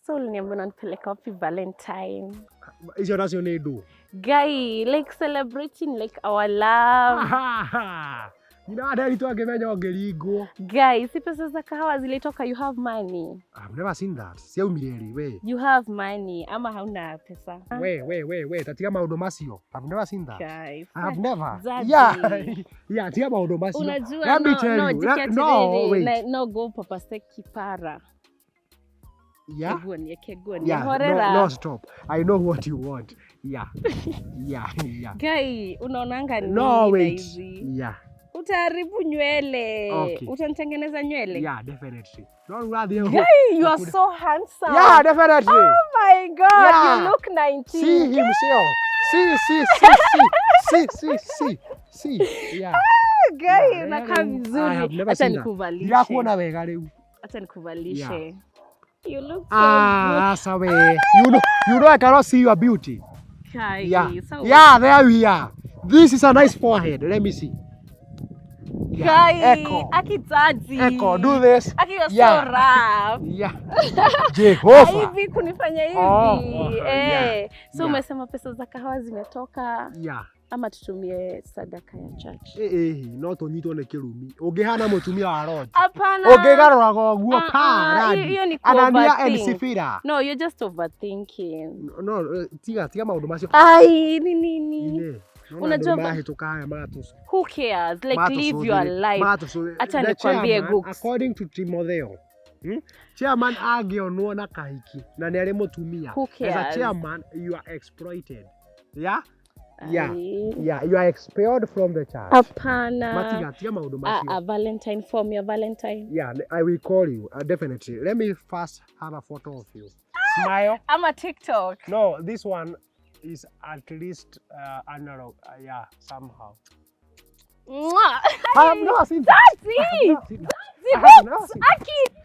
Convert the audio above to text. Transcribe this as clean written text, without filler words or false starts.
So uliniambia unanipeleka wapi Valentine? Hizo nazo ni do. Guy, like celebrating like our love. Nderitu angemenya ongerigo. Guy, si pesa za kahawa zilitoka, you have money. I've never seen that. Sia umirieri we. You have money ama hauna pesa? We, tatiga maundu macio. I've never seen that. Guys. I've never. Zaddy. Yeah, tia maundu macio. Unajua Let me tell you. No, wait. No go papa kipara. Yeah. Yeah. No, stop. I know what you want. Yeah. Guy, unaonanga nini? No, wait. Yeah. Utaharibu nywele. Okay. Utanitengeneza nywele? Yeah, definitely. Don't rather. Guy, you are so handsome. Yeah, definitely. Oh my God, yeah. you look 19. See him, see. Yeah. Guy, unakaa vizuri. Acha nikuvalishe. Ninakuona wega leo. Acha nikuvalishe. You look so good. Sawe. You know I cannot see your beauty. Guy, yeah, there we are. This is a nice forehead. Let me see. Yeah. Guy, akitaji. Echo, do this. Aki, you're so rough. Yeah. Jehovah. Hivi kunifanya hivi. Yeah. So umesema pesa za kahawa zimetoka. Yeah. Ama tutumie sadaka ya church. No tonyitwo ne kirumi. Ungihana mutumia wa Lord. Hapana. Ungigaroraga uguo karadi. Anania and Sifira. No, you're just overthinking. No, tiga maundu macio. Ai, nini. Unajua mahituka haya matusu. Who cares? Like live your life. Acha nikwambie Gooks. According to Timotheo, chairman agionwo na kahiki na ni ari mutumia. As a chairman, you are exploited. Yeah? Yeah, you are expelled from the church. Hapana. Matiga, tia maundu macio. Valentine, form your Valentine. Yeah, I will call you, definitely. Let me first have a photo of you. Smile. I'm a TikTok. No, this one is at least analog. Yeah, somehow. Mwah. I have never seen that. That's it. That's it. Aki.